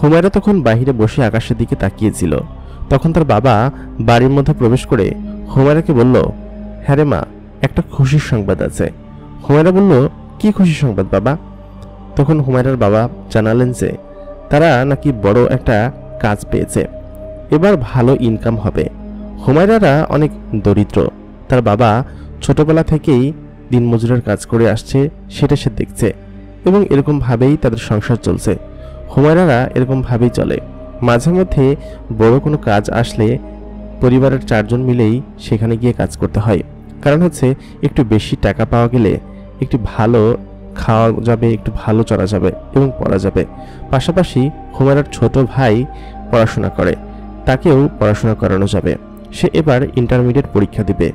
হুমায়রা তখন বাহিরে বসে আকাশের দিকে তাকিয়েছিল। তখন তার বাবা বাড়ির মধ্যে প্রবেশ করে হুমায়রাকে বলল, হ্যাঁ রে মা, একটা খুশির সংবাদ আছে। হুমায়রা বলল, কি খুশির সংবাদ বাবা? তখন হুমায়রার বাবা জানালেন যে তারা নাকি বড় একটা কাজ পেয়েছে, এবার ভালো ইনকাম হবে। হুমায়রারা অনেক দরিদ্র, তার বাবা ছোটবেলা থেকেই দিনমজুরের কাজ করে আসছে, সেটা সে দেখছে এবং এরকমভাবেই তাদের সংসার চলছে। হুমায়রারা এরকমভাবেই চলে। মাঝে মধ্যে বড় কোনো কাজ আসলে পরিবারের 4 জন মিলেই সেখানে গিয়ে কাজ করতে হয়। কারণ হচ্ছে একটু বেশি টাকা পাওয়া গেলে একটু ভালো খাওয়া যাবে, একটু ভালো চলা যাবে এবং পড়া যাবে। পাশাপাশি হুমায়রার ছোট ভাই পড়াশোনা করে, তাকেও পড়াশোনা করানো যাবে। সে এবার ইন্টারমিডিয়েট পরীক্ষা দিবে,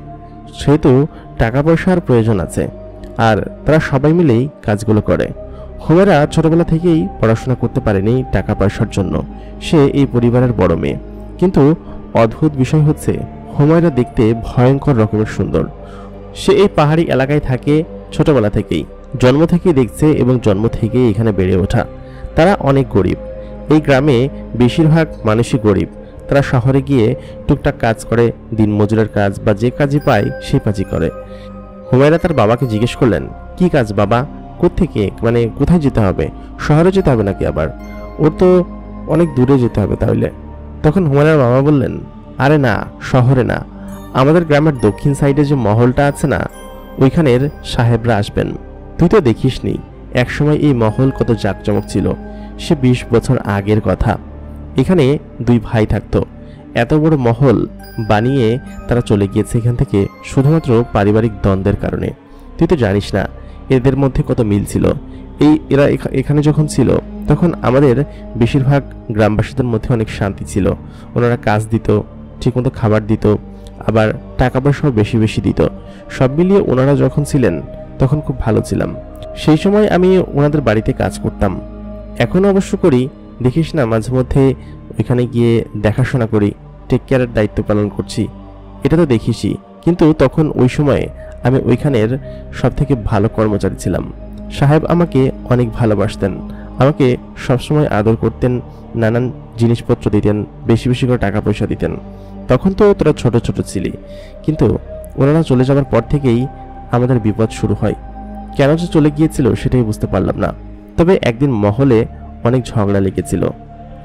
সেহেতু টাকা পয়সার প্রয়োজন আছে, আর তারা সবাই মিলেই কাজগুলো করে। হুমায়রা ছোটবেলা থেকেই পড়াশোনা করতে পারেনি টাকা পয়সার জন্য। সে এই পরিবারের বড় মেয়ে, কিন্তু অদ্ভুত বিষয় হচ্ছে হুমায়রা দেখতে ভয়ঙ্কর রকমের সুন্দর। সে এই পাহাড়ি এলাকায় থাকে ছোটবেলা থেকেই, জন্ম থেকেই দেখছে এবং জন্ম থেকেই এখানে বেড়ে ওঠা। তারা অনেক গরিব, এই গ্রামে বেশিরভাগ মানুষই গরিব। তারা শহরে গিয়ে টুকটাক কাজ করে, দিনমজুরের কাজ বা যে কাজই পায় সেই কাজই করে। হুমায়রা তার বাবাকে জিজ্ঞেস করলেন, কি কাজ বাবা? কোত্থেকে, মানে কোথায় যেতে হবে? শহরে যেতে হবে নাকি আবার? ওর তো অনেক দূরে যেতে হবে তাহলে। তখন হুমায়রার বাবা বললেন, আরে না, শহরে না, আমাদের গ্রামের দক্ষিণ সাইডে যে মহলটা আছে না, ওইখানের সাহেবরা আসবেন। তুই তো দেখিসনি একসময় এই মহল কত জাঁকজমক ছিল। সে 20 বছর আগের কথা। এখানে 2 ভাই থাকতো। এত বড় মহল বানিয়ে তারা চলে গিয়েছে এখান থেকে শুধুমাত্র পারিবারিক দ্বন্দ্বের কারণে। তুই তো জানিস না এদের মধ্যে কত মিল ছিল। এরা এখানে যখন ছিল তখন আমাদের বেশিরভাগ গ্রামবাসীদের মধ্যে অনেক শান্তি ছিল। ওনারা কাজ দিত, ঠিকমতো খাবার দিত, আবার টাকা পয়সাও বেশি বেশি দিত। সব মিলিয়ে ওনারা যখন ছিলেন তখন খুব ভালো ছিলাম। সেই সময় আমি ওনাদের বাড়িতে কাজ করতাম, এখনও অবশ্য করি। দেখিস না মাঝে মধ্যে ওইখানে গিয়ে দেখাশোনা করি, টেক কেয়ারের দায়িত্ব পালন করছি, এটা তো দেখিসই। কিন্তু তখন ওই সময়ে আমি ওইখানের সবথেকে ভালো কর্মচারী ছিলাম। সাহেব আমাকে অনেক ভালোবাসতেন, আমাকে সবসময় আদর করতেন, নানান জিনিসপত্র দিতেন, বেশি বেশি করে টাকা পয়সা দিতেন। তখন তো তোরা ছোট ছোট ছিলি, কিন্তু ওনারা চলে যাওয়ার পর থেকেই আমাদের বিপদ শুরু হয়। কেন যে চলে গিয়েছিল সেটাই বুঝতে পারলাম না। তবে একদিন মহলে অনেক ঝগড়া লেগেছিল,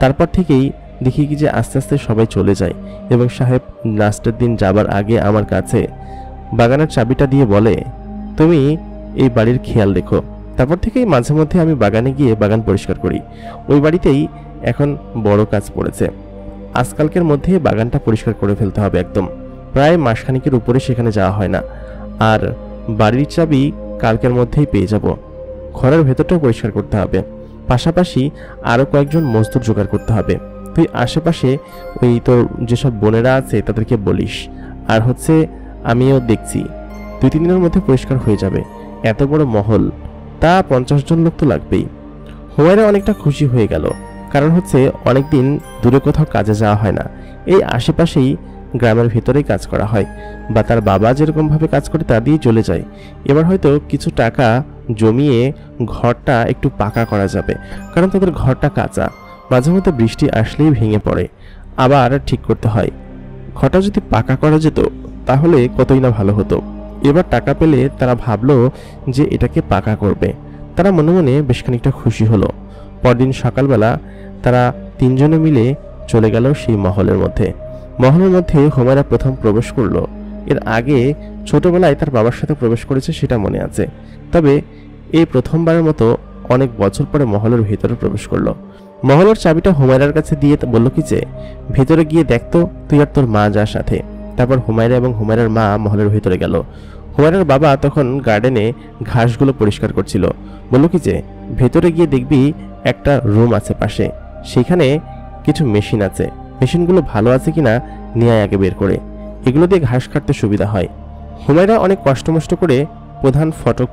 তারপর থেকেই দেখি কি যে আস্তে আস্তে সবাই চলে যায় এবং সাহেব লাস্টের দিন যাবার আগে আমার কাছে বাগানের চাবিটা দিয়ে বলে, তুমি এই বাড়ির খেয়াল রেখো। তারপর থেকেই মাঝে মধ্যে আমি বাগানে গিয়ে বাগান পরিষ্কার করি। ওই বাড়িতেই এখন বড় কাজ পড়েছে, আজকালকের মধ্যে বাগানটা পরিষ্কার করে ফেলতে হবে একদম। প্রায় মাসখানিকের উপরে সেখানে যাওয়া হয় না, আর বাড়ির চাবি কালকের মধ্যেই পেয়ে যাব। ঘরের ভেতরটাও পরিষ্কার করতে হবে, পাশাপাশি আরও কয়েকজন মজদুর জোগাড় করতে হবে। তুই আশেপাশে ওই তোর যেসব বোনেরা আছে তাদেরকে বলিস। আর হচ্ছে আমিও দেখছি 2-3 দিনের মধ্যে পরিষ্কার হয়ে যাবে। এত বড় মহল, তা 50 জন লোক তো লাগবেই। হুমায়রা অনেকটা খুশি হয়ে গেল, কারণ হচ্ছে অনেকদিন দূরে কোথাও কাজে যাওয়া হয় না, এই আশেপাশেই গ্রামের ভেতরেই কাজ করা হয়, বা তার বাবা যেরকমভাবে কাজ করে তা দিয়ে চলে যায়। এবার হয়তো কিছু টাকা জমিয়ে ঘরটা একটু পাকা করা যাবে, কারণ তাদের ঘরটা কাঁচা, মাঝে মধ্যে বৃষ্টি আসলেই ভেঙে পড়ে, আবার ঠিক করতে হয়। ঘরটা যদি পাকা করা যেত তাহলে কতই না ভালো হতো। এবার টাকা পেলে তারা ভাবলো যে এটাকে পাকা করবে। তারা মনে মনে বেশ খানিকটা খুশি হলো। পরদিন সকালবেলা তারা 3 জনে মিলে চলে গেল সেই মহলের মধ্যে। মহলের মধ্যে হুমায়রা প্রথম প্রবেশ করলো। এর আগে ছোটবেলায় তার বাবার সাথে প্রবেশ করেছে সেটা মনে আছে, তবে এই প্রথমবারের মতো অনেক বছর পরে মহলের ভেতরে প্রবেশ করলো। মহলের চাবিটা হুমায়রার কাছে দিয়ে বলল কি যে, ভেতরে গিয়ে দেখতো তুই আর তোর মা যার সাথে। তারপর হুমায়রা এবং হুমায়রার মা মহলের ভেতরে গেল। হুমায়রার বাবা তখন গার্ডেনে ঘাসগুলো পরিষ্কার করছিল। বলল কি যে, ভেতরে গিয়ে দেখবি একটা রুম আছে পাশে, সেখানে কিছু মেশিন আছে, মেশিনগুলো ভালো আছে কিনা নিয়ে আগে বের করে, এগুলো দিয়ে ঘাস কাটতে সুবিধা হয়। হুমায়রা অনেক কষ্ট করে প্রধান ফটক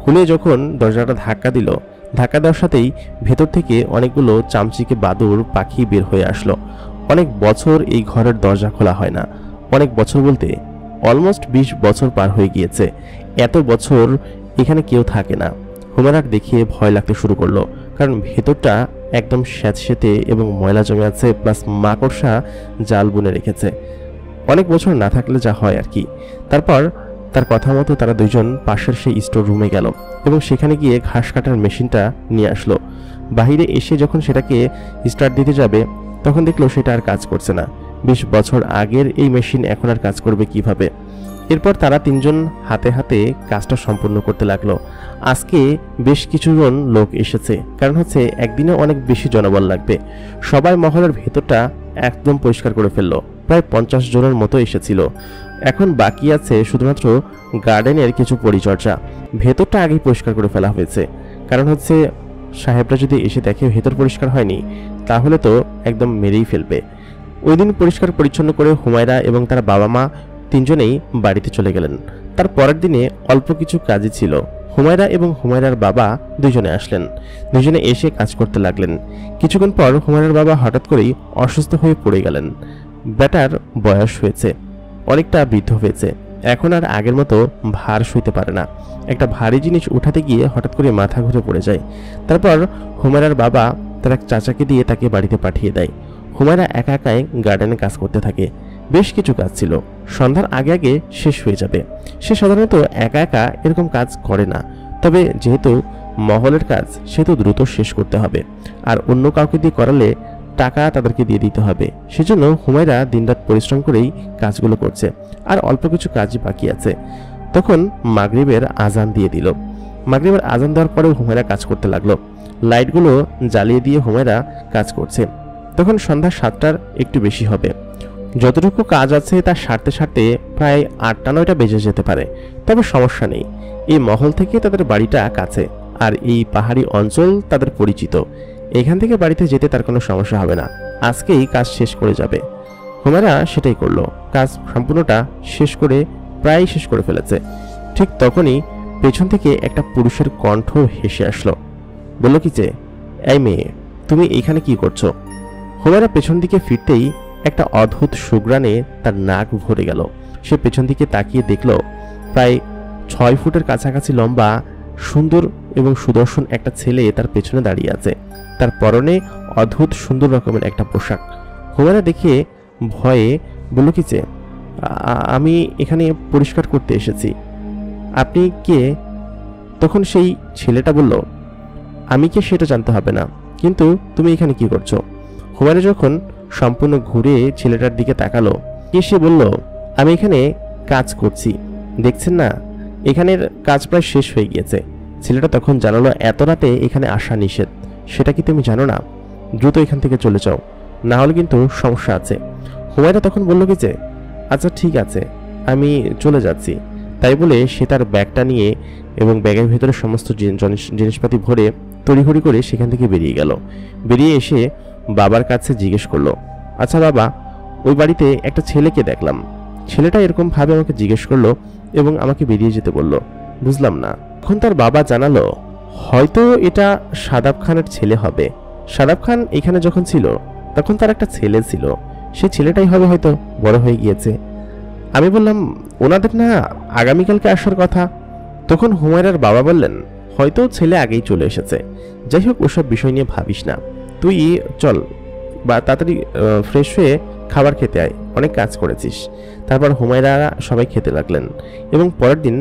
খুলে যখন দরজাটা ধাক্কা দিল, ধাক্কা দেওয়ার সাথেই ভেতর থেকে অনেকগুলো চামচিকে বাদুড় পাখি বের হয়ে আসলো। অনেক বছর এই ঘরের দরজা খোলা হয় না, অনেক বছর বলতে অলমোস্ট 20 বছর পার হয়ে গিয়েছে। এত বছর এখানে কেউ থাকে না। হুমায়রার দেখে ভয় লাগতে শুরু করলো, কারণ ভেতরটা একদম স্যাঁতসেঁতে এবং ময়লা জমে আছে, প্লাস মাকড়সা জাল বুনে রেখেছে। অনেক বছর না থাকলে যা হয় আর কি। তারপর তার কথা মতো তারা দুইজন পাশের সেই স্টোর রুমে গেল এবং সেখানে গিয়ে ঘাস কাটার মেশিনটা নিয়ে আসলো। বাহিরে এসে যখন সেটাকে স্টার্ট দিতে যাবে তখন দেখলো সেটা আর কাজ করছে না। 20 বছর আগের এই মেশিন এখন আর কাজ করবে কিভাবে? এরপর তারা তিনজন হাতে হাতে কাজটা সম্পূর্ণ করতে লাগলো। আজকে বেশ কিছুজন লোক এসেছে, কারণ হচ্ছে একদিনে অনেক বেশি জনবল লাগবে। সবাই মহলের ভেতরটা একদম পরিষ্কার করে ফেললো। প্রায় 50 জনের মতো এসেছিল। এখন বাকি আছে শুধুমাত্র গার্ডেনের কিছু পরিচর্যা। ভেতরটা আগেই পরিষ্কার করে ফেলা হয়েছে, কারণ হচ্ছে সাহেবরা যদি এসে দেখে ভেতর পরিষ্কার হয়নি তাহলে তো একদম মেরেই ফেলবে। ওই দিন পরিষ্কার পরিচ্ছন্ন করে হুমায়রা এবং তার বাবা মা তিনজনেই বাড়িতে চলে গেলেন। তার পরের দিনে অল্প কিছু কাজই ছিল। হুমায়রা এবং হুমায়রার বাবা দুজনে আসলেন। দুজনে এসে কাজ করতে লাগলেন। কিছুক্ষণ পর হুমায়রার বাবা হঠাৎ করেই অসুস্থ হয়ে পড়ে গেলেন। বেটার বয়স হয়েছে, অনেকটা বৃদ্ধ হয়েছে, এখন আর আগের মতো ভার সইতে পারে না। একটা ভারী জিনিস উঠাতে গিয়ে হঠাৎ করে মাথা ঘুরে পড়ে যায়। তারপর হুমায়রার বাবা তার এক চাচাকে দিয়ে তাকে বাড়িতে পাঠিয়ে দেয়। হুমায়রা একা একাই গার্ডেনে কাজ করতে থাকে। বেশ কিছু কাজ ছিল, সন্ধ্যার আগে আগে শেষ হয়ে যাবে। সে সাধারণত একা একা এরকম কাজ করে না, তবে যেহেতু মহলের কাজ সেহেতু দ্রুত শেষ করতে হবে, আর অন্য কাউকে দিয়ে করালে টাকা তাদেরকে দিয়ে দিতে হবে। সেজন্য হুমায়রা দিনরাত পরিশ্রম করেই কাজগুলো করছে, আর অল্প কিছু কাজই বাকি আছে। তখন মাগরিবের আজান দিয়ে দিল। মাগরিবের আজান দেওয়ার পরেও হুমায়রা কাজ করতে লাগলো। লাইটগুলো জ্বালিয়ে দিয়ে হুমায়রা কাজ করছে। তখন সন্ধ্যা 7টার একটু বেশি হবে। যতটুকু কাজ আছে তা সারতে সারতে প্রায় 8টা-9টা বেজে যেতে পারে। তবে সমস্যা নেই, এই মহল থেকে তাদের বাড়িটা কাছে, আর এই পাহাড়ি অঞ্চল তাদের পরিচিত। এখান থেকে বাড়িতে যেতে তার কোনো সমস্যা হবে না। আজকেই কাজ শেষ করে যাবে। হুমায়রা সেটাই করলো। কাজ সম্পূর্ণটা প্রায় শেষ করে ফেলেছে। ঠিক তখনই পেছন থেকে একটা পুরুষের কণ্ঠ হেসে আসলো। বলল কি যে, এই মেয়ে, তুমি এখানে কি করছো? হুমায়রা পেছন দিকে ফিরতেই একটা অদ্ভুত সুঘ্রাণে তার নাক ভরে গেল। সে পেছন দিকে তাকিয়ে দেখল প্রায় 6 ফুটের কাছাকাছি লম্বা, সুন্দর এবং সুদর্শন একটা ছেলে তার পেছনে দাঁড়িয়ে আছে। তার পরনে অদ্ভুত সুন্দর রকমের একটা পোশাক। হুমায়রা দেখে ভয়ে বলল কি যে, আমি এখানে পরিষ্কার করতে এসেছি, আপনি কে? তখন সেই ছেলেটা বলল, আমি কে সেটা জানতে হবে না, কিন্তু তুমি এখানে কি করছো? হুমায়রা যখন সম্পূর্ণ ঘুরে ছেলেটার দিকে তাকালো, সে বলল, আমি এখানে কাজ করছি, দেখছেন না এখানের কাজ প্রায় শেষ হয়ে গিয়েছে। ছেলেটা তখন জানালো, এত রাতে এখানে আসা নিষেধ, সেটা কি তুমি জানো না? দ্রুত এখান থেকে চলে যাও, না হলে কিন্তু সমস্যা আছে। হুমায়রা তখন বলল কি যে, আচ্ছা ঠিক আছে, আমি চলে যাচ্ছি। তাই বলে সে তার ব্যাগটা নিয়ে এবং ব্যাগের ভেতরে সমস্ত জিনিসপাতি ভরে তড়িঘড়ি করে সেখান থেকে বেরিয়ে গেল। বেরিয়ে এসে বাবার কাছে জিজ্ঞেস করলো, আচ্ছা বাবা, ওই বাড়িতে একটা ছেলেকে দেখলাম, ছেলেটা এরকম ভাবে আমাকে জিজ্ঞেস করলো এবং আমাকে বেরিয়ে যেতে বলল, বুঝলাম না। তখন তার বাবা জানালো, হয়তো এটা শাদাব খানের ছেলে হবে। শাদাব খান এখানে যখন ছিল তখন তার একটা ছেলে ছিল, সে ছেলেটাই হবে, হয়তো বড় হয়ে গিয়েছে। আমি বললাম, ওনাদের না আগামীকালকে আসার কথা। তখন হুমায়রার বাবা বললেন, হয়তো ছেলে আগেই চলে এসেছে। যাই হোক, ওসব বিষয় নিয়ে ভাবিস না, তুই চল বা তাড়াতাড়ি ফ্রেশ হয়ে খাবার খেতে আয়, অনেক কাজ করেছিস। তারপর হুমায়রা সবাই খেতে লাগলেন এবং পরের দিন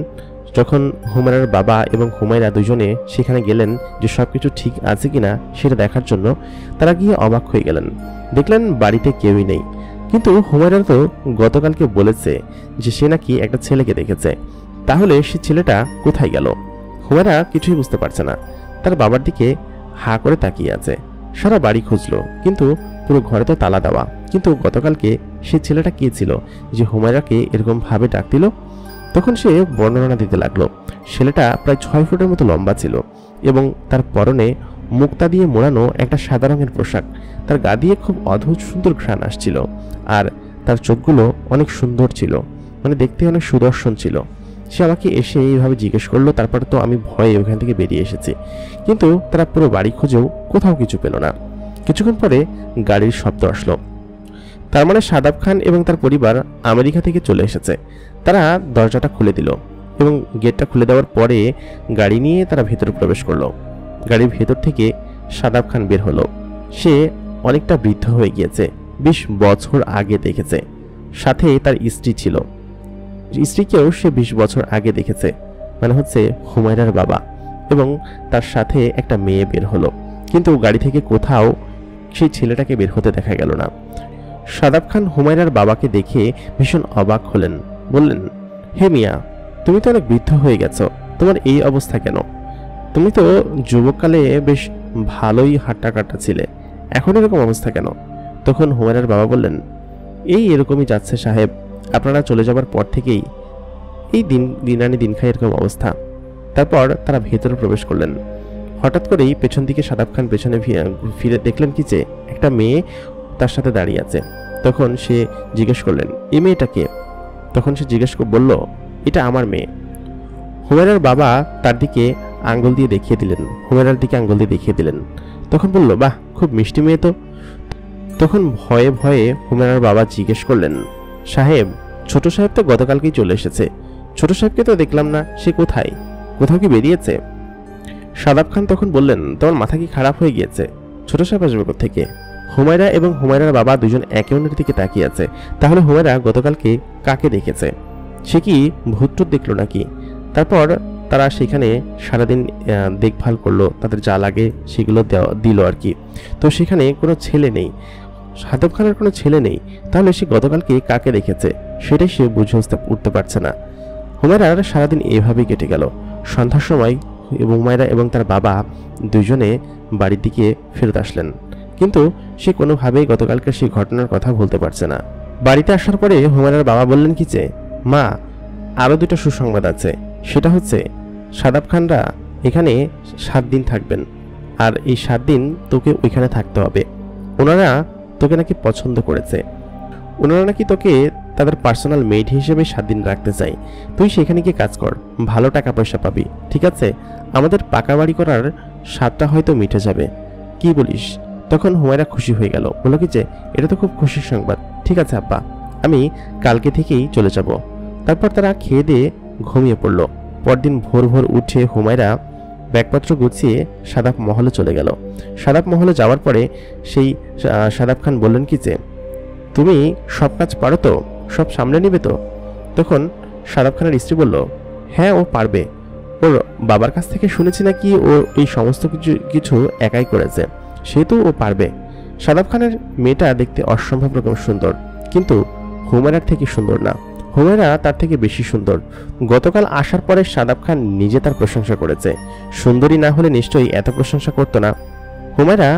যখন হুমায়রার বাবা এবং হুমায়রা দুজনে সেখানে গেলেন যে সবকিছু ঠিক আছে কিনা সেটা দেখার জন্য, তারা গিয়ে অবাক হয়ে গেলেন। দেখলেন বাড়িতে কেউই নেই। কিন্তু হুমায়রা তো গতকালকে বলেছে যে সে নাকি একটা ছেলেকে দেখেছে, তাহলে সে ছেলেটা কোথায় গেল? হুমায়রা কিছুই বুঝতে পারছে না, তার বাবার দিকে হা করে তাকিয়ে আছে। সারা বাড়ি খুঁজলো, কিন্তু পুরো ঘরে তো তালা দেওয়া। কিন্তু গতকালকে সে ছেলেটা কে ছিল যে হুমায়রাকে এরকম ভাবে ডাক দিল? তখন সে বর্ণনা দিতে লাগলো। ছেলেটা প্রায় 6 ফুটের মতো লম্বা ছিল এবং তার পরনে মুক্তা দিয়ে মোড়ানো একটা সাদা রঙের পোশাক। তার গা দিয়ে খুব অদ্ভুত সুন্দর ঘ্রাণ আসছিল, আর তার চোখগুলো অনেক সুন্দর ছিল, মানে দেখতে অনেক সুদর্শন ছিল। সে আমাকে এসে এইভাবে জিজ্ঞেস করলো। তারপর তো আমি ভয়ে ওখান থেকে বেরিয়ে এসেছি, কিন্তু তারা পুরো বাড়ি খুঁজেও কোথাও কিছু পেল না। কিছুক্ষণ পরে গাড়ির শব্দ আসলো। তার মানে শাদাব খান এবং তার পরিবার আমেরিকা থেকে চলে এসেছে। তারা দরজাটা খুলে দিল এবং গেটটা খুলে দেওয়ার পরে গাড়ি নিয়ে তারা ভেতরে প্রবেশ করলো। গাড়ির ভেতর থেকে শাদাব খান বের হলো। সে অনেকটা বৃদ্ধ হয়ে গিয়েছে, 20 বছর আগে দেখেছে। সাথে তার স্ত্রী ছিল, স্ত্রীকেও সে 20 বছর আগে দেখেছে, মানে হচ্ছে হুমায়রার বাবা। এবং তার সাথে একটা মেয়ে বের হলো, কিন্তু গাড়ি থেকে কোথাও সেই ছেলেটাকে বের হতে দেখা গেল না। শাদাব খান হুমায়রার বাবাকে দেখে ভীষণ অবাক হলেন। বললেন, হে মিয়া, তুমি তো অনেক বৃদ্ধ হয়ে গেছো, তোমার এই অবস্থা কেন? তুমি তো যুবককালে বেশ ভালোই হাঁটা কাটা ছিলে, এখন এরকম অবস্থা কেন? তখন হুমায়রার বাবা বললেন, এই এরকমই যাচ্ছে সাহেব, আপনারা চলে যাবার পর থেকেই এই দিন আনি দিন খাই এরকম অবস্থা। তারপর তারা ভেতরে প্রবেশ করলেন। হঠাৎ করেই পেছন দিকে শাদাব খান পেছনে ফিরে দেখলেন কি যে একটা মেয়ে তার সাথে দাঁড়িয়ে আছে। তখন সে জিজ্ঞেস করলেন, এই মেয়েটা কে? তখন সে জিজ্ঞেস বলল, এটা আমার মেয়ে। হুমায়রার বাবা তার দিকে আঙ্গুল দিয়ে দেখিয়ে দিলেন, হুমায়রার দিকে আঙ্গুল দিয়ে দেখিয়ে দিলেন। তখন বলল, বাহ, খুব মিষ্টি মেয়ে তো। তখন ভয়ে ভয়ে হুমায়রার বাবা জিজ্ঞেস করলেন, সাহেব, ছোট সাহেব তো গতকালকেই চলে এসেছে, ছোট সাহেবকে তো দেখলাম না, সে কোথায়? কোথাও কি বেরিয়েছে? শাদাব খান তখন বললেন, তোমার মাথা কি খারাপ হয়ে গিয়েছে? ছোট সাহেব আসবে কোত্থেকে? হুমায়রা এবং হুমায়রার বাবা দুজন একে অন্যের দিকে তাকিয়ে আছে। তাহলে হুমায়রা গতকালকে কাকে দেখেছে? সে কি ভূতটুত দেখলো নাকি? তারপর তারা সেখানে সারাদিন দেখভাল করলো, তাদের যা লাগে সেগুলো দিল আর কি। তো সেখানে কোনো ছেলে নেই, শাদাব খানের কোনো ছেলে নেই। তাহলে সে গতকালকে কাকে দেখেছে সেটাই সে বুঝে উঠতে পারছে না। হুমায়রার সারাদিন এইভাবেই কেটে গেল। সন্ধ্যার সময় হুমায়রা এবং তার বাবা দুজনে বাড়ির দিকে ফেরত আসলেন, কিন্তু সে কোনোভাবেই গতকালকে সেই ঘটনার কথা ভুলতে পারছে না। বাড়িতে আসার পরে হুমায়রার বাবা বললেন কি যে, মা, আরও 2টা সুসংবাদ আছে। সেটা হচ্ছে শাদাব খানরা এখানে 7 দিন থাকবেন, আর এই 7 দিন তোকে ওইখানে থাকতে হবে। ওনারা তোকে নাকি পছন্দ করেছে, ওনারা নাকি তোকে তাদের পার্সোনাল মেড হিসেবে 7 দিন রাখতে চাই। তুই সেখানে গিয়ে কাজ কর, ভালো টাকা পয়সা পাবি, ঠিক আছে? আমাদের পাকা বাড়ি করার স্বাদটা হয়তো মিটে যাবে, কি বলিস? তখন হুমায়রা খুশি হয়ে গেল, বলল কি যে, এটা তো খুব খুশির সংবাদ, ঠিক আছে আব্বা, আমি কালকে থেকেই চলে যাব। তারপর তারা খেয়ে দিয়ে ঘুমিয়ে পড়ল। পরদিন ভোর ভোর উঠে হুমায়রা ব্যাগপত্র গুছিয়ে শাদাব মহলে চলে গেল। শাদাব মহলে যাওয়ার পরে সেই শাদাব খান বললেন কি যে, তুমি সব কাজ পারো তো, সব সামলে নেবে তো? তখন শাদাব খানের স্ত্রী বলল, হ্যাঁ, ও পারবে। ওর বাবার কাছ থেকে শুনেছি নাকি ও এই সমস্ত কিছু একাই করেছে, সেহেতু ও পারবে। শাদাব খানের মেয়েটা দেখতে অসম্ভব রকম সুন্দর, কিন্তু হুমায়রার থেকে সুন্দর না, হুমায়রা তার থেকে বেশি সুন্দর। গতকাল আসার পরে শাদাব খান নিজে তার প্রশংসা করেছে, সুন্দরী না হলে নিশ্চয়ই এত প্রশংসা করতো না। হুমায়রা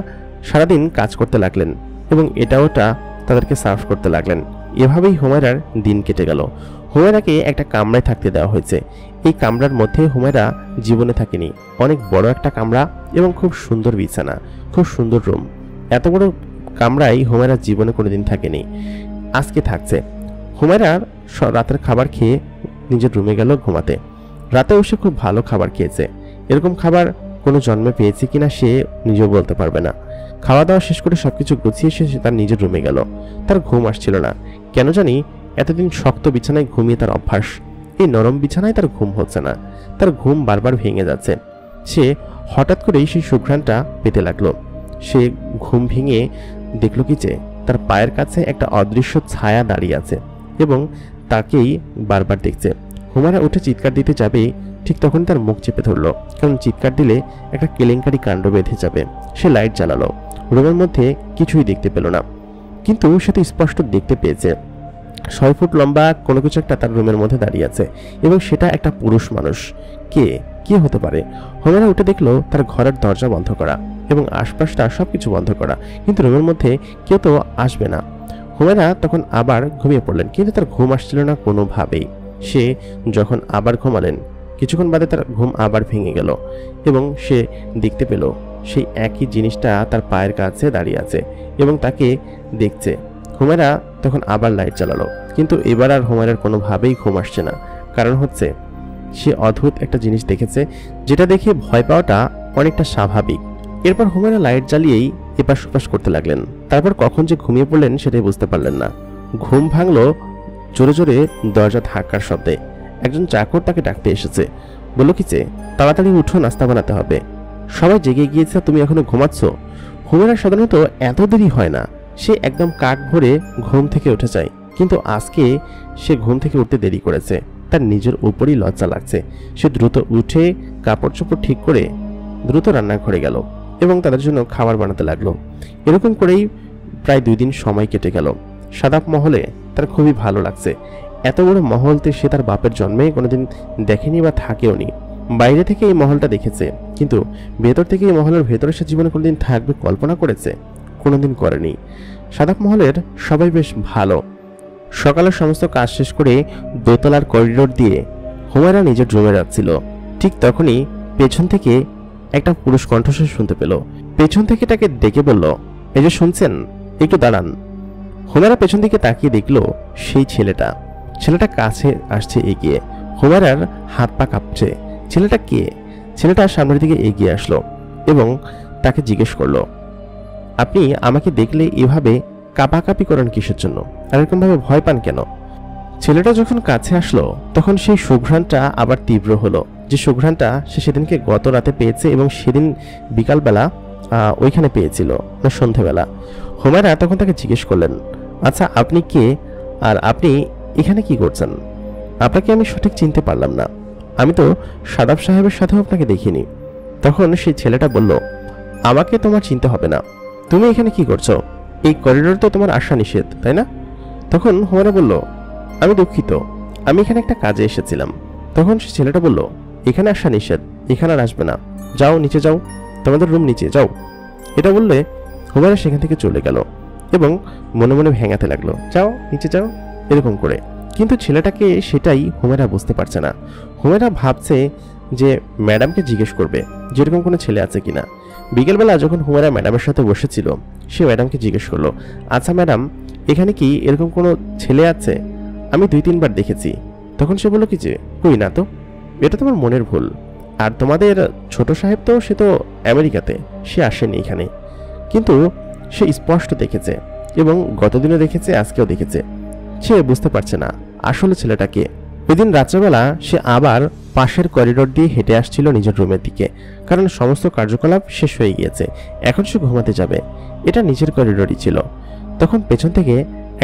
সারাদিন কাজ করতে লাগলেন এবং এটা ওটা তাদেরকে সার্ভ করতে লাগলেন। এভাবেই হুমায়রার দিন কেটে গেল। হুমায়রাকে একটা কামরায় থাকতে দেওয়া হয়েছে। এই কামরার মধ্যে হুমায়রা জীবনে থাকেনি, অনেক বড় একটা কামরা এবং খুব সুন্দর বিছানা, খুব সুন্দর রুম। এত বড় কামরায় হুমায়রা জীবনে কোনোদিন থাকেনি, আজকে থাকছে। হুমায়রার রাতের খাবার খেয়ে নিজের রুমে গেল ঘুমাতে। রাতেও সে খুব ভালো খাবার খেয়েছে, এরকম খাবার কোনো জন্মে পেয়েছে কিনা সে নিজেও বলতে পারবে না। খাওয়া দাওয়া শেষ করে সবকিছু গুছিয়ে সে তার নিজের রুমে গেল। তার ঘুম আসছিল না, কেন জানি এতদিন শক্ত বিছানায় ঘুমিয়ে তার অভ্যাস, এই নরম বিছানায় তার ঘুম হচ্ছে না, তার ঘুম বারবার ভেঙে যাচ্ছে। সে হঠাৎ করেই সেই সুঘ্রাণটা পেতে লাগলো। সে ঘুম ভেঙে দেখল কি যে তার পায়ের কাছে একটা অদৃশ্য ছায়া দাঁড়িয়ে আছে এবং তাকেই বারবার দেখছে। হুমায়রা উঠে চিৎকার দিতে যাবে, ঠিক তখন তার মুখ চেপে ধরল, কারণ চিৎকার দিলে একটা কেলেঙ্কারি কাণ্ড বেঁধে যাবে। সে লাইট জ্বালালো, রুমের মধ্যে কিছুই দেখতে পেল না, কিন্তু সে তো স্পষ্ট দেখতে পেয়েছে 6 ফুট লম্বা কোনো কিছু একটা তার রুমের মধ্যে দাঁড়িয়ে আছে এবং সেটা একটা পুরুষ মানুষ। কে হতে পারে? হুমায়রা উঠে দেখলো তার ঘরের দরজা বন্ধ করা এবং আশপাশটা সবকিছু বন্ধ করা, কিন্তু রুমের মধ্যে কেউ তো আসবে না। হুমায়রা তখন আবার ঘুমিয়ে পড়লেন, কিন্তু তার ঘুম আসছিল না কোনোভাবেই। সে যখন আবার ঘুমালেন, কিছুক্ষণ বাদে তার ঘুম আবার ভেঙে গেল এবং সে দেখতে পেল সেই একই জিনিসটা তার পায়ের কাছে দাঁড়িয়ে আছে এবং তাকে দেখছে। হুমায়রা তখন আবার লাইট জ্বালালো, কিন্তু এবার আর হুমায়রার কোনোভাবেই ঘুম আসছে না। কারণ হচ্ছে সে অদ্ভুত একটা জিনিস দেখেছে, যেটা দেখে ভয় পাওয়াটা অনেকটা স্বাভাবিক। এরপর হুমায়রা লাইট জ্বালিয়েই এপাশ ওপাশ করতে লাগলেন। তারপর কখন যে ঘুমিয়ে পড়লেন সেটাই বুঝতে পারলেন না। ঘুম ভাঙলো জোরে জোরে দরজা ধাক্কার শব্দে। একজন চাকর তাকে ডাকতে এসেছে, বলল কি যে, তাড়াতাড়ি উঠো, নাস্তা বানাতে হবে। সবাই জেগে গিয়েছে, তুমি এখনো ঘুমাচ্ছ? হুমায়রা সাধারণত এত দেরি হয় না, সে একদম কাক ভরে ঘুম থেকে উঠে যায়, কিন্তু আজকে সে ঘুম থেকে উঠতে দেরি করেছে। তার নিজের উপরই লজ্জা লাগছে। সে দ্রুত উঠে কাপড় চোপড় ঠিক করে দ্রুত রান্নাঘরে গেল এবং তাদের জন্য খাবার বানাতে লাগলো। এরকম করেই প্রায় 2 দিন সময় কেটে গেল। সাদাব মহলে তার খুবই ভালো লাগছে। এত বড় মহলতে সে তার বাপের জন্মে কোনোদিন দেখেনি বা থাকেও নি। বাইরে থেকে এই মহলটা দেখেছে, কিন্তু ভেতর থেকে এই মহলের ভেতরে সে জীবনে কোনোদিন থাকবে কল্পনা করেছে? কোনোদিন করেনি। সাদাব মহলের সবাই বেশ ভালো। সকালের সমস্ত কাজ শেষ করে দোতলার করিডোর দিয়ে হুমায়রা নিজের রুমে যাচ্ছিল। ঠিক তখনই পেছন থেকে একটা পুরুষ কণ্ঠস্বর শুনতে পেল। পেছন থেকে তাকে ডেকে বলল, এই যে শুনছেন, একটু দাঁড়ান। হুমায়রা পেছন দিকে তাকিয়ে দেখল সেই ছেলেটা কাছে আসছে এগিয়ে। হুমায়রার হাত পা কাঁপছে। ছেলেটা কে? ছেলেটা সামনের দিকে এগিয়ে আসলো এবং তাকে জিজ্ঞেস করলো, আপনি আমাকে দেখলে এভাবে কাঁপাকাঁপি করেন কিসের জন্য, আর এরকম ভাবে ভয় পান কেন? ছেলেটা যখন কাছে আসলো তখন সেই সুঘ্রাণটা আবার তীব্র হলো, যে সুঘ্রাণটা সে সেদিনকে গত রাতে পেয়েছে এবং সেদিন বিকালবেলা ওইখানে পেয়েছিল, না সন্ধেবেলা। হুমায়রা তখন তাকে জিজ্ঞেস করলেন, আচ্ছা আপনি কে, আর আপনি এখানে কি করছেন? আপনাকে আমি সঠিক চিনতে পারলাম না, আমি তো সাদাব সাহেবের সাথেও আপনাকে দেখিনি। তখন সেই ছেলেটা বলল, আমাকে তোমার চিনতে হবে না, তুমি এখানে কি করছো? এই করিডোর তো তোমার আসা নিষেধ, তাই না? তখন হুমায়রা বলল, আমি দুঃখিত, আমি এখানে একটা কাজে এসেছিলাম। তখন সেই ছেলেটা বলল, এখানে আসা নিষেধ, এখানে আর আসবে না, যাও নিচে যাও, তোমাদের রুম নিচে যাও। এটা বললে হুমায়রা সেখান থেকে চলে গেল এবং মনে মনে ভেঙাতে লাগলো, যাও নিচে যাও, এরকম করে। কিন্তু ছেলেটাকে সেটাই হুমায়রা বুঝতে পারছে না। হুমায়রা ভাবছে যে ম্যাডামকে জিজ্ঞেস করবে যে এরকম কোনো ছেলে আছে কিনা। বিকেলবেলা যখন হুমায়রা ম্যাডামের সাথে বসেছিল, সে ম্যাডামকে জিজ্ঞেস করলো, আচ্ছা ম্যাডাম, এখানে কি এরকম কোনো ছেলে আছে? আমি 2-3 বার দেখেছি। তখন সে বলল কি যে, কই না তো, এটা তোমার মনের ভুল। আর তোমাদের ছোট সাহেব তো, সে তো আমেরিকাতে, সে আসেনি এখানে। কিন্তু সে স্পষ্ট দেখেছে এবং গতদিনও দেখেছে, আজকেও দেখেছে। সে বুঝতে পারছে না আসলে ছেলেটাকে। ওই দিন রাত্রেবেলা সে আবার পাশের করিডোর দিয়ে হেঁটে আসছিল নিজের রুমের দিকে, কারণ সমস্ত কার্যকলাপ শেষ হয়ে গিয়েছে, এখন সে ঘুমাতে যাবে। এটা নিজের করিডোরই ছিল। তখন পেছন থেকে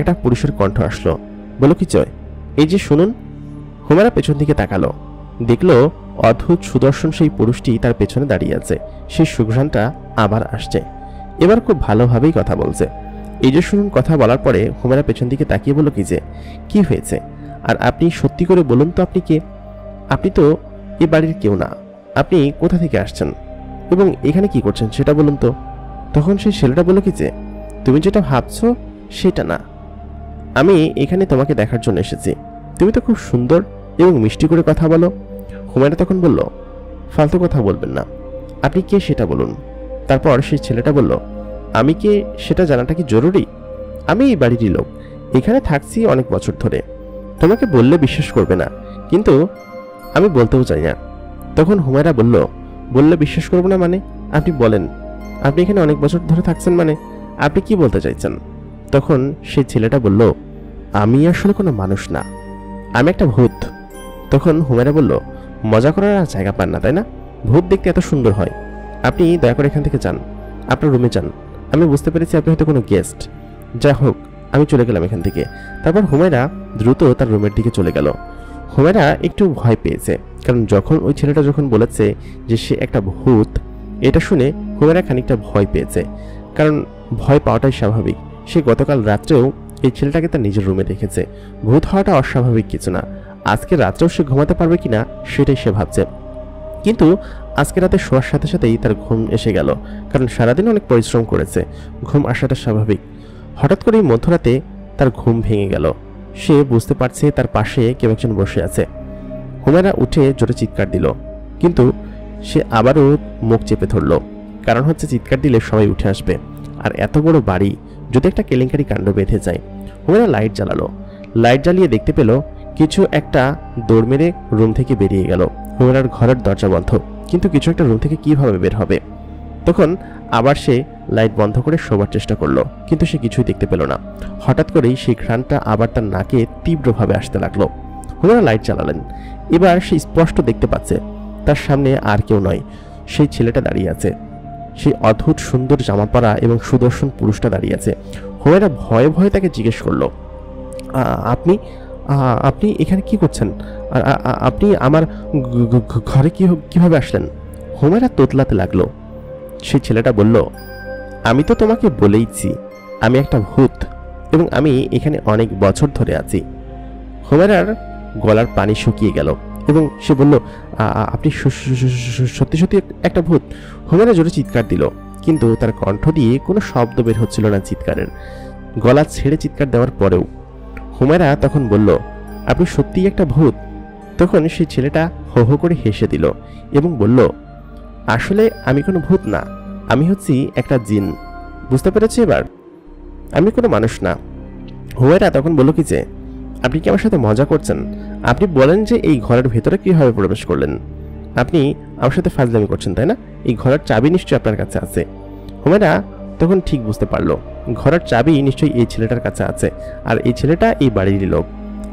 একটা পুরুষের কণ্ঠ আসলো, বলো কি চয়, এই যে শুনুন। হুমায়রা পেছন দিকে তাকালো, দেখলো অদ্ভুত সুদর্শন সেই পুরুষটি তার পেছনে দাঁড়িয়ে আছে। সেই সুঘ্রাণটা আবার আসছে, এবার খুব ভালোভাবেই কথা বলছে। এই যে শুনুন কথা বলার পরে হুমায়রা পেছন দিকে তাকিয়ে বলল কি যে, কি হয়েছে, আর আপনি সত্যি করে বলুন তো, আপনি কে? আপনি তো এ বাড়ির কেউ না, আপনি কোথা থেকে আসছেন এবং এখানে কি করছেন সেটা বলুন তো। তখন সেই ছেলেটা বলল কি যে, তুমি যেটা ভাবছো সেটা না, আমি এখানে তোমাকে দেখার জন্য এসেছি। তুমি তো খুব সুন্দর এবং মিষ্টি করে কথা বলো। হুমায়রা তখন বলল, ফালতু কথা বলবেন না, আপনি কে সেটা বলুন। তারপর সেই ছেলেটা বলল, আমি কে সেটা জানাটা কি জরুরি? আমি এই বাড়িরই লোক, এখানে থাকছি অনেক বছর ধরে। তোমাকে বললে বিশ্বাস করবে না, কিন্তু আমি বলতেও চাই না। তখন হুমায়রা বলল, বললে বিশ্বাস করবো না মানে? আপনি বলেন, আপনি এখানে অনেক বছর ধরে থাকছেন মানে আপনি কি বলতে চাইছেন? তখন সেই ছেলেটা বলল, আমি আসলে কোনো মানুষ না, আমি একটা ভূত। তখন হুমায়রা বলল, মজা করার আর জায়গা পান না তাই না? ভূত দেখতে এত সুন্দর হয়। আপনি দয়া করে এখান থেকে যান, আপনার রুমে যান। আমি বুঝতে পেরেছি আপনি হয়তো কোনো গেস্ট। যা হোক, আমি চলে গেলাম এখান থেকে। তারপর হুমায়রা দ্রুত তার রুমের দিকে চলে গেল। হুমায়রা একটু ভয় পেয়েছে, কারণ যখন ওই ছেলেটা যখন বলেছে যে সে একটা ভূত, এটা শুনে হুমায়রা খানিকটা ভয় পেয়েছে, কারণ ভয় পাওয়াটাই স্বাভাবিক। সে গতকাল রাত্রেও এই ছেলেটাকে তার নিজের রুমে দেখেছে। ভূত হওয়াটা অস্বাভাবিক কিছু না। আজকে রাত্রেও সে ঘুমাতে পারবে কিনা সেটাই সে ভাবছে। কিন্তু আজকে রাতে শোয়ার সাথে সাথেই তার ঘুম এসে গেল, কারণ সারাদিন অনেক পরিশ্রম করেছে, ঘুম আসাটা স্বাভাবিক। হঠাৎ করেই মধ্যরাতে তার ঘুম ভেঙে গেল। সে বুঝতে পারছে তার পাশে কেউ একজন বসে আছে। হুমায়রা উঠে জোরে চিৎকার দিল, কিন্তু সে আবারও মুখ চেপে ধরল, কারণ হচ্ছে চিৎকার দিলে সবাই উঠে আসবে, আর এত বড় বাড়ি যদি একটা কেলেঙ্কারি কাণ্ড বেঁধে যায়। হুমায়রা লাইট জ্বালালো, লাইট জ্বালিয়ে দেখতে পেল কিছু একটা দৌড় মেরে রুম থেকে বেরিয়ে গেল। হুমায়রার ঘরের দরজা বন্ধ, কিন্তু কিছু একটা রুম থেকে কিভাবে বের হবে? তখন আবার সে লাইট বন্ধ করে শোবার চেষ্টা করলো, কিন্তু সে কিছুই দেখতে পেল না। হঠাৎ করেই সেই ঘ্রাণটা আবার তার নাকে তীব্রভাবে আসতে লাগলো। হুমায়রা লাইট জ্বালালেন, এবার সে স্পষ্ট দেখতে পাচ্ছে তার সামনে আর কেউ নয়, সেই ছেলেটা দাঁড়িয়ে আছে, সেই অদ্ভুত সুন্দর জামা পরা এবং সুদর্শন পুরুষটা দাঁড়িয়ে আছে। হুমায়রা ভয়ে ভয়ে তাকে জিজ্ঞেস করলো, আপনি আপনি এখানে কি করছেন? আর আপনি আমার ঘরে কিভাবে আসলেন? হুমায়রা তোতলাতে লাগলো। সেই ছেলেটা বলল, আমি তো তোমাকে বলেইছি আমি একটা ভূত এবং আমি এখানে অনেক বছর ধরে আছি। হুমায়রার গলার পানি শুকিয়ে গেল এবং সে বলল, আপনি সত্যি সত্যি একটা ভূত? হুমায়রা জোরে চিৎকার দিল, কিন্তু তার কণ্ঠ দিয়ে কোনো শব্দ বের হচ্ছিল না চিৎকারের। গলা ছেড়ে চিৎকার দেওয়ার পরেও হুমায়রা তখন বলল, আপনি সত্যিই একটা ভূত? তখন সেই ছেলেটা হো হো করে হেসে দিল এবং বলল, আসলে আমি কোনো ভূত না, আমি হচ্ছি একটা জিন। বুঝতে পেরেছি এবার? আমি কোনো মানুষ না। হুমায়রা তখন বলল কি যে, আপনি কি আমার সাথে মজা করছেন? আপনি বলেন যে এই ঘরের ভেতরে কিভাবে প্রবেশ করলেন? আপনি আমার সাথে ফাজলামি করছেন, তাই না? এই ঘরের চাবি নিশ্চয়ই আপনার কাছে আছে। হুমায়রা তখন ঠিক বুঝতে পারলো ঘরের চাবি নিশ্চয়ই এই ছেলেটার কাছে আছে, আর এই ছেলেটা এই বাড়িরই লোক।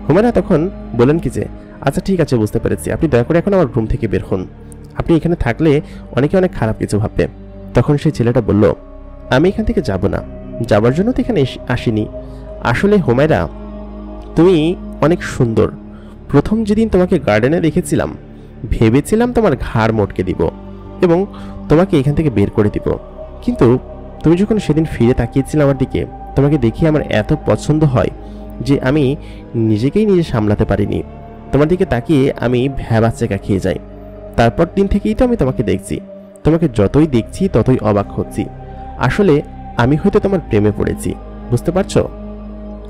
হুমায়রা তখন বলেন কি যে, আচ্ছা ঠিক আছে, বুঝতে পেরেছি, আপনি দয়া করে এখন আমার রুম থেকে বের হন। আপনি এখানে থাকলে অনেকে অনেক খারাপ কিছু ভাববে। তখন সেই ছেলেটা বলল, আমি এখান থেকে যাব না, যাবার জন্য তো এখানে আসিনি। আসলে হুমায়রা, তুমি অনেক সুন্দর। প্রথম যেদিন তোমাকে গার্ডেনে দেখেছিলাম ভেবেছিলাম তোমার ঘাড় মটকে দিব এবং তোমাকে এখান থেকে বের করে দিব, কিন্তু তুমি যখন সেদিন ফিরে তাকিয়েছিলে আমার দিকে, তোমাকে দেখে আমার এত পছন্দ হয় যে আমি নিজেকেই নিজে সামলাতে পারিনি। তোমার দিকে তাকিয়ে আমি ভ্যাবাচ্চেকা খেয়ে যাই। তারপর দিন থেকেই তো আমি তোমাকে দেখছি, তোমাকে যতই দেখছি ততই অবাক হচ্ছি। আসলে আমি হয়তো তোমার প্রেমে পড়েছি, বুঝতে পারছো?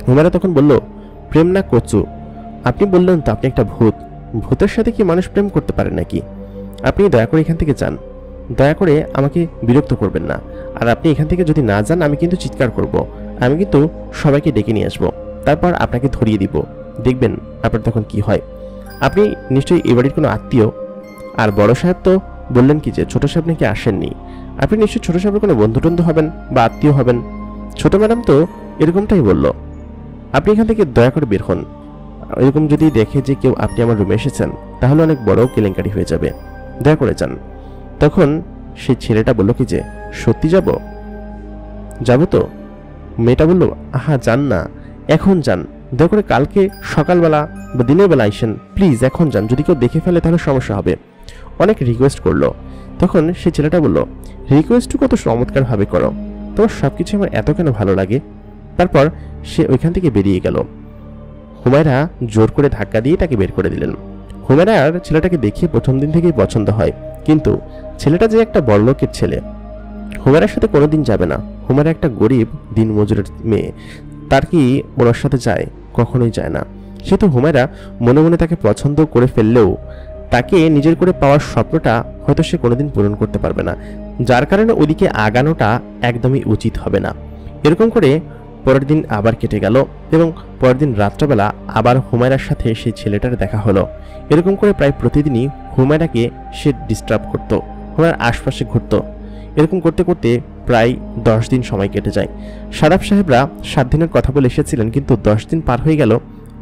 হুমায়রা তখন বলল, প্রেম না কচু, আপনি বললেন তো আপনি একটা ভূত। ভূতের সাথে কি মানুষ প্রেম করতে পারে নাকি? আপনি দয়া করে এখান থেকে যান, দয়া করে আমাকে বিরক্ত করবেন না। আর আপনি এখান থেকে যদি না যান আমি কিন্তু চিৎকার করব, আমি কিন্তু সবাইকে ডেকে নিয়ে আসবো, তারপর আপনাকে ধরিয়ে দিব, দেখবেন আপনার তখন কি হয়। আপনি নিশ্চয়ই এ বাড়ির কোনো আত্মীয়। আর বড় সাহেব তো বললেন কি যে ছোট সাহেব নাকি আসেননি, আপনি নিশ্চয়ই ছোট সাহেবের কোনো বন্ধুটন্ধু হবেন বা আত্মীয় হবেন। ছোট ম্যাডাম তো এরকমটাই বলল। আপনি এখান থেকে দয়া করে বের হন। এরকম যদি দেখে যে কেউ আপনি আমার রুমে এসেছেন তাহলে অনেক বড় কেলেঙ্কারি হয়ে যাবে, দয়া করে যান। তখন সেই ছেলেটা বলল কি যে, সত্যি যাব তো? মেয়েটা বলল, আহা যান না, এখন যান, দয়া করে কালকে সকালবেলা বা দিনের বেলা আইসেন, প্লিজ এখন যান, যদি কেউ দেখে ফেলে তাহলে সমস্যা হবে। অনেক রিকোয়েস্ট করলো। তখন সেই ছেলেটা বলল, রিকোয়েস্টও কত চমৎকার ভাবে করো, তোমার সবকিছু আমার এত কেন ভালো লাগে। তারপর সে ওইখান থেকে বেরিয়ে গেল। হুমায়রা জোর করে ধাক্কা দিয়ে তাকে বের করে দিলেন। হুমায়রার ছেলেটাকে দেখিয়ে প্রথম দিন থেকেই পছন্দ হয়, কিন্তু ছেলেটা যে একটা বড়লোকের ছেলে, হুমায়রার সাথে কোনোদিন যাবে না। হুমায়রা একটা গরিব দিনমজুরের মেয়ে, তার কি ওনার সাথে যায়? কখনোই যায় না। সে তো হুমায়রা মনে মনে তাকে পছন্দ করে ফেললেও তাকে নিজের করে পাওয়ার স্বপ্নটা হয়তো সে কোনোদিন পূরণ করতে পারবে না, যার কারণে ওদিকে আগানোটা একদমই উচিত হবে না। এরকম করে পরের দিন আবার কেটে গেল এবং পরের দিন রাত্রবেলা আবার হুমায়রার সাথে সেই ছেলেটার দেখা হলো। এরকম করে প্রায় প্রতিদিনই হুমায়রাকে সে ডিস্টার্ব করত, হুমায়রার আশপাশে ঘুরত। এরকম করতে করতে প্রায় 10 দিন সময় কেটে যায়। সাদাব সাহেবরা 7 দিনের কথা বলে এসেছিলেন, কিন্তু 10 দিন পার হয়ে গেল,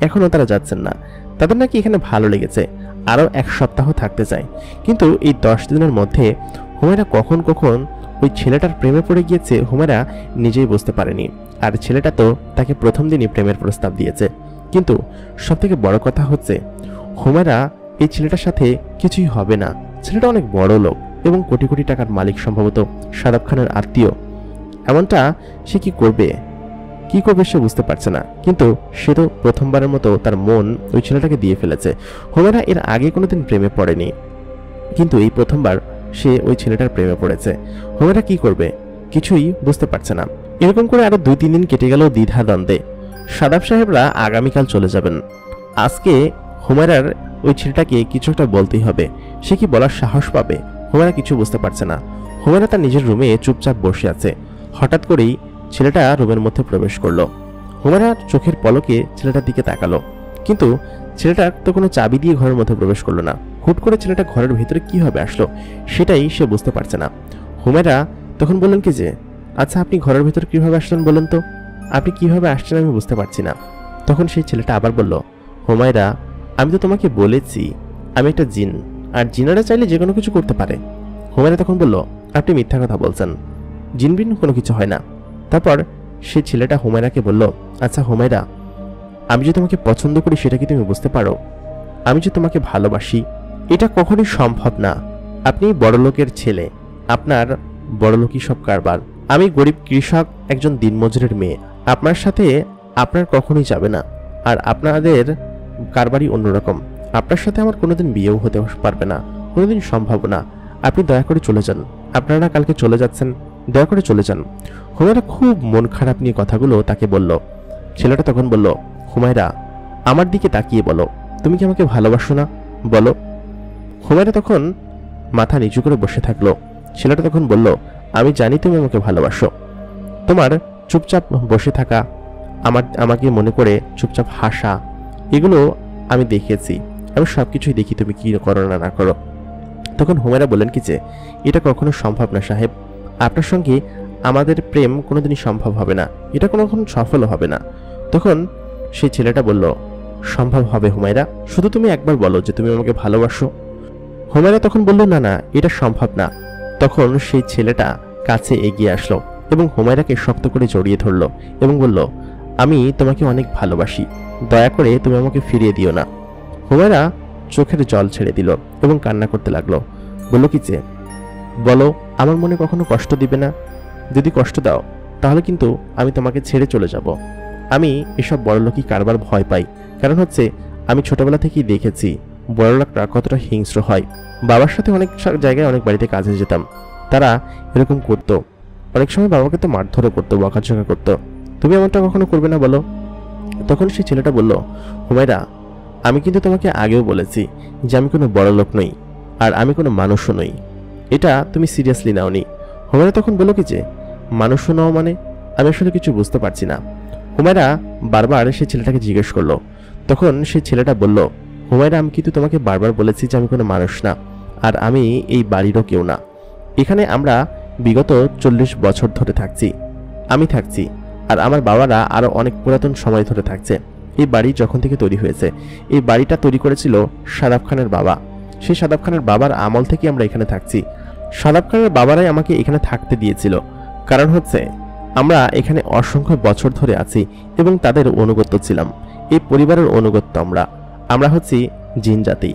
এখনও তারা যাচ্ছেন না। তাদের নাকি এখানে ভালো লেগেছে, আরও 1 সপ্তাহ থাকতে চায়। কিন্তু এই 10 দিনের মধ্যে হুমায়রা কখন কখন ওই ছেলেটার প্রেমে পড়ে গিয়েছে হুমায়রা নিজেই বুঝতে পারেনি। আর ছেলেটা তো তাকে প্রথম দিনই প্রেমের প্রস্তাব দিয়েছে। কিন্তু সবথেকে বড় কথা হচ্ছে হুমায়রা এই ছেলেটার সাথে কিছুই হবে না। ছেলেটা অনেক বড় লোক এবং কোটি কোটি টাকার মালিক, সম্ভবত সাদাব খানের আত্মীয়। এমনটা সে কি করবে সে বুঝতে পারছে না। কিন্তু সে তো প্রথমবারের মতো তার মন ওই ছেলেটাকে দিয়ে ফেলেছে। হুমায়রা এর আগে কোনোদিন প্রেমে পড়েনি, কিন্তু এই প্রথমবার সে ওই ছেলেটার প্রেমে পড়েছে। হুমায়রা কি করবে কিছুই বুঝতে পারছে না। এরকম করে আরো 2-3 দিন কেটে গেল দ্বিধা দ্বন্দ্বে। সাদাব সাহেবরা আগামীকাল চলে যাবেন। আজকে হুমায়রার ওই ছেলেটাকে কিছু একটা বলতেই হবে। সে কি বলার সাহস পাবে? হুমায়রা কিছু বুঝতে পারছে না। হুমায়রা তার নিজের রুমে চুপচাপ বসে আছে। হঠাৎ করেই ছেলেটা রুমের মধ্যে প্রবেশ করলো। হুমায়রার চোখের পলকে ছেলেটার দিকে তাকালো, কিন্তু ছেলেটা তো কোনো চাবি দিয়ে ঘরের মধ্যে প্রবেশ করলো না। হুট করে ছেলেটা ঘরের ভিতরে কিভাবে আসলো সেটাই সে বুঝতে পারছে না। হুমায়রা তখন বললেন কি যে, আচ্ছা আপনি ঘরের ভিতরে কিভাবে আসলেন বলেন তো? আপনি কিভাবে আসছেন আমি বুঝতে পারছি না। তখন সেই ছেলেটা আবার বলল, হুমায়রা আমি তো তোমাকে বলেছি আমি একটা জিন, আর জিনারা চাইলে যে কোনো কিছু করতে পারে। হুমায়রা তখন বলল, আপনি মিথ্যা কথা বলছেন, জিনবিন কোনো কিছু হয় না। তারপর সে ছেলেটা হুমায়রাকে বলল, আচ্ছা হুমায়রা, আমি যে তোমাকে পছন্দ করি সেটা কি তুমি বুঝতে পারো? আমি যে তোমাকে ভালোবাসি এটা কখনোই সম্ভব না। আপনি বড়লোকের ছেলে, আপনার বড়লোকই সব কারবার। আমি গরিব কৃষক, একজন দিনমজুরের মেয়ে। আপনার সাথে আপনার কখনোই যাবে না। আর আপনাদের কারবারই অন্যরকম। আপনার সাথে আমার কোনোদিন বিয়েও হতে পারবে না, কোনোদিন সম্ভব না। আপনি দয়া করে চলে যান। আপনারা কালকে চলে যাচ্ছেন, দয়া করে চলে যান। হুমায়রা খুব মন খারাপ নিয়ে কথাগুলো তাকে বলল। ছেলেটা তখন বলল, হুমায়রা, আমার দিকে তাকিয়ে বলো, তুমি কি আমাকে ভালোবাসো না? বলো। হুমায়রা তখন মাথা নিচু করে বসে থাকলো। ছেলেটা তখন বলল, আমি জানি তুমি আমাকে ভালোবাসো। তোমার চুপচাপ বসে থাকা, আমাকে মনে করে চুপচাপ হাসা, এগুলো আমি দেখেছি। আমি সবকিছুই দেখি, তুমি কি করো না না করো। তখন হুমায়রা বললেন কি যে, এটা কখনো সম্ভব না সাহেব। আপনার সঙ্গে আমাদের প্রেম কোনোদিনই সম্ভব হবে না, এটা কোনোদিন সফল হবে না। তখন সেই ছেলেটা বলল, সম্ভব হবে হুমায়রা, শুধু তুমি একবার বলো যে তুমি আমাকে ভালোবাসো। হুমায়রা তখন বলল, না না, এটা সম্ভব না। তখন সেই ছেলেটা কাছে এগিয়ে আসলো এবং হুমায়রাকে শক্ত করে জড়িয়ে ধরলো এবং বলল, আমি তোমাকে অনেক ভালোবাসি, দয়া করে তুমি আমাকে ফিরিয়ে দিও না। হুমায়রা চোখের জল ছেড়ে দিল এবং কান্না করতে লাগলো। বলল কি যে, বলো, আমার মনে কখনো কষ্ট দিবে না? যদি কষ্ট দাও তাহলে কিন্তু আমি তোমাকে ছেড়ে চলে যাব। আমি এসব বড়লোকই কারবার ভয় পাই, কারণ হচ্ছে আমি ছোটবেলা থেকেই দেখেছি বড়লোকরা কতটা হিংস্র হয়। বাবার সাথে অনেক জায়গায় অনেক বাড়িতে কাজে যেতাম, তারা এরকম করতো। অনেক সময় বাবাকে তো মারধরও করতো, বকাঝকা করতো। তুমি এমনটা কখনো করবে না বলো? তখন সেই ছেলেটা বলল, হুমায়রা, আমি কিন্তু তোমাকে আগেও বলেছি যে আমি কোনো বড়লোক নই, আর আমি কোনো মানুষও নই। এটা তুমি সিরিয়াসলি নাওনি। হুমায়রা তখন বলল কি যে, মানুষও নাও মানে? আমি আসলে কিছু বুঝতে পারছি না। হুমায়রা বারবার সেই ছেলেটাকে জিজ্ঞেস করলো। তখন সেই ছেলেটা বলল, হুমায়রা, আমি কিন্তু তোমাকে বারবার বলেছি যে আমি কোনো মানুষ না, আর আমি এই বাড়িরও কেউ না। এখানে আমরা বিগত 40 বছর ধরে থাকছি, আমি থাকছি, আর আমার বাবারা আরও অনেক পুরাতন সময় ধরে থাকছে। এই বাড়ি যখন থেকে তৈরি হয়েছে, এই বাড়িটা তৈরি করেছিল শাদাব খানের বাবা। সেই শাদাব খানের বাবার আমল থেকে আমরা এখানে থাকছি। শাদাব খানের বাবারাই আমাকে এখানে থাকতে দিয়েছিল, কারণ হচ্ছে আমরা এখানে অসংখ্য বছর ধরে আছি এবং তাদের অনুগত্য ছিলাম। এই পরিবারের অনুগত্য আমরা হচ্ছি জিন জাতি।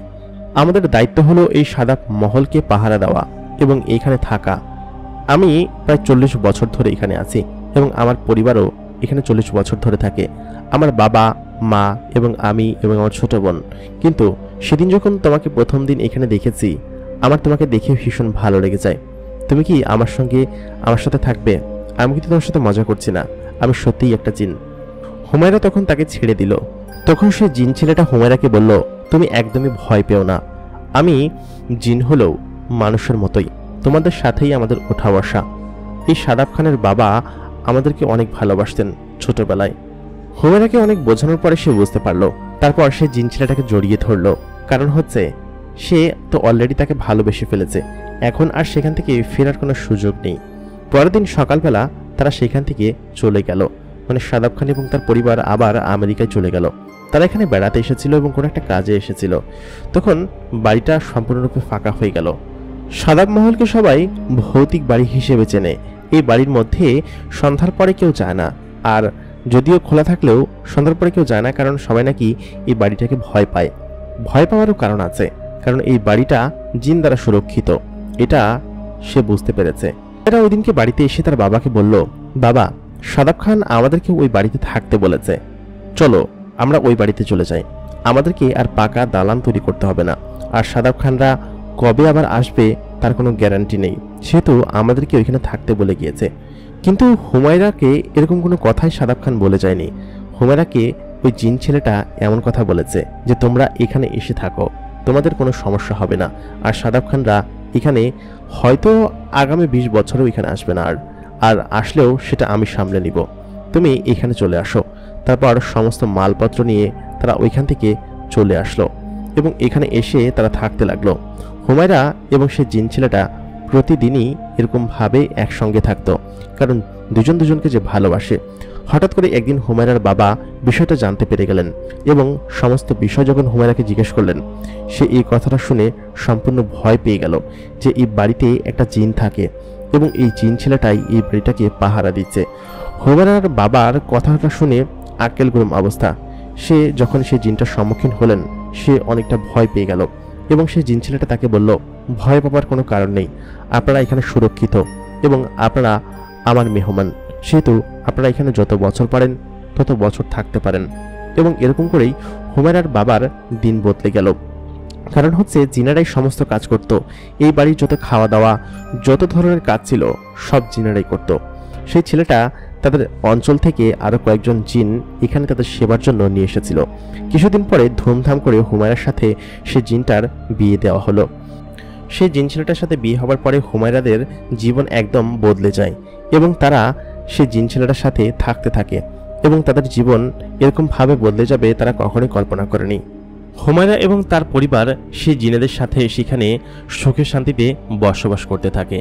আমাদের দায়িত্ব হলো এই শাদাব মহলকে পাহারা দেওয়া এবং এইখানে থাকা। আমি প্রায় 40 বছর ধরে এখানে আছি এবং আমার পরিবারও এখানে 40 বছর ধরে থাকে, আমার বাবা, মা এবং আমি এবং আমার ছোট বোন। কিন্তু সেদিন যখন তোমাকে প্রথম দিন এখানে দেখেছি, আমার তোমাকে দেখে ভীষণ ভালো লেগে যায়। তুমি কি আমার সাথে থাকবে? আমি কিন্তু তোমার সাথে মজা করছি না, আমি সত্যিই একটা জিন। হুমায়রা তখন তাকে ছেড়ে দিল। তখন সে জিন ছেলেটা হুমায়রাকে বলল, তুমি একদমই ভয় পেও না। আমি জিন হলেও মানুষের মতোই, তোমাদের সাথেই আমাদের ওঠা বসা। এই শাদাব খানের বাবা আমাদেরকে অনেক ভালোবাসতেন ছোটবেলায়। হুমায়রাকে অনেক বোঝানোর পরে সে বুঝতে পারলো। তারপর সে জিন ছেলেটাকে জড়িয়ে ধরলো, কারণ হচ্ছে সে তো অলরেডি তাকে ভালোবেসে ফেলেছে, এখন আর সেখান থেকে ফেরার কোনো সুযোগ নেই। পরের দিন সকালবেলা তারা সেখান থেকে চলে গেল, মানে শাদাব খান এবং তার পরিবার আবার আমেরিকায় চলে গেল। তারা এখানে বেড়াতে এসেছিল এবং কোনো একটা কাজে এসেছিল। তখন বাড়িটা সম্পূর্ণরূপে ফাঁকা হয়ে গেল। শাদাব মহলকে সবাই ভৌতিক বাড়ি হিসেবে চেনে। এই বাড়ির মধ্যে সন্ধ্যার পরে কেউ যায় না, আর যদিও খোলা থাকলেও সন্ধ্যার পরে কেউ যায় না, কারণ সবাই নাকি এই বাড়িটাকে ভয় পায়। ভয় পাওয়ারও কারণ আছে, কারণ এই বাড়িটা জিন দ্বারা সুরক্ষিত, এটা সে বুঝতে পেরেছে। এরা ওই দিনকে বাড়িতে এসে তার বাবাকে বলল, বাবা, শাদাব খান আমাদেরকে ওই বাড়িতে থাকতে বলেছে, চলো আমরা ওই বাড়িতে চলে যাই। আমাদেরকে আর পাকা দালান তৈরি করতে হবে না। আর শাদাব খানরা কবে আবার আসবে তার কোনো গ্যারান্টি নেই, সেহেতু আমাদেরকে ওইখানে থাকতে বলে গিয়েছে। কিন্তু হুমায়রাকে এরকম কোনো কথাই শাদাব খান বলে যায়নি। হুমায়রাকে ওই জিন ছেলেটা এমন কথা বলেছে যে তোমরা এখানে এসে থাকো, তোমাদের কোনো সমস্যা হবে না। আর শাদাব খানরা এখানে হয়তো আগামী 20 বছরও এখানে আসবে না, আর আসলেও সেটা আমি সামলে নিব, তুমি এখানে চলে আসো। তারপর সমস্ত মালপত্র নিয়ে তারা ওইখান থেকে চলে আসলো এবং এখানে এসে তারা থাকতে লাগলো। হুমায়রা এবং সে জিন ছেলেটা প্রতিদিনই এরকমভাবে একসঙ্গে থাকতো, কারণ দুজন দুজনকে যে ভালোবাসে। হঠাৎ করে একদিন হুমায়রার বাবা বিষয়টা জানতে পেরে গেলেন এবং সমস্ত বিষয় যখন হুমায়রাকে জিজ্ঞেস করলেন, সে এই কথাটা শুনে সম্পূর্ণ ভয় পেয়ে গেল যে এই বাড়িতে একটা জিন থাকে এবং এই জিন ছেলেটাই এই বাড়িটাকে পাহারা দিচ্ছে। হুমায়রার বাবার কথাটা শুনে আক্কেল গুরুম অবস্থা। সে যখন সেই জিনটার সম্মুখীন হলেন সে অনেকটা ভয় পেয়ে গেল এবং সেই জিন ছেলেটা তাকে বলল, ভয় পাবার কোনো কারণ নেই, আপনারা এখানে সুরক্ষিত এবং আপনারা আমার মেহমান, সেহেতু আপনারা এখানে যত বছর পারেন তত বছর থাকতে পারেন। এবং এরকম করেই হুমায়রার বাবার দিন বদলে গেল। কারণ হচ্ছে জিনারাই সমস্ত কাজ করত, এই বাড়ির যত খাওয়া দাওয়া যত ধরনের কাজ ছিল সব জিনারাই করত। সেই ছেলেটা তাদের অঞ্চল থেকে আরো কয়েকজন জিন এখানে তাদের সেবার জন্য নিয়ে এসেছিল। কিছুদিন পরে ধুমধাম করে হুমায়রার সাথে সে জিনটার বিয়ে দেওয়া হলো। সেই জিন ছেলেটার সাথে বিয়ে হওয়ার পরে হুমায়রাদের জীবন একদম বদলে যায় এবং তারা সেই জিন ছেলেটার সাথে থাকতে থাকে এবং তাদের জীবন এরকম ভাবে বদলে যাবে তারা কখনোই কল্পনা করেনি। হুমায়রা এবং তার পরিবার সেই জিনেদের সাথে সেখানে সুখে শান্তিতে বসবাস করতে থাকে।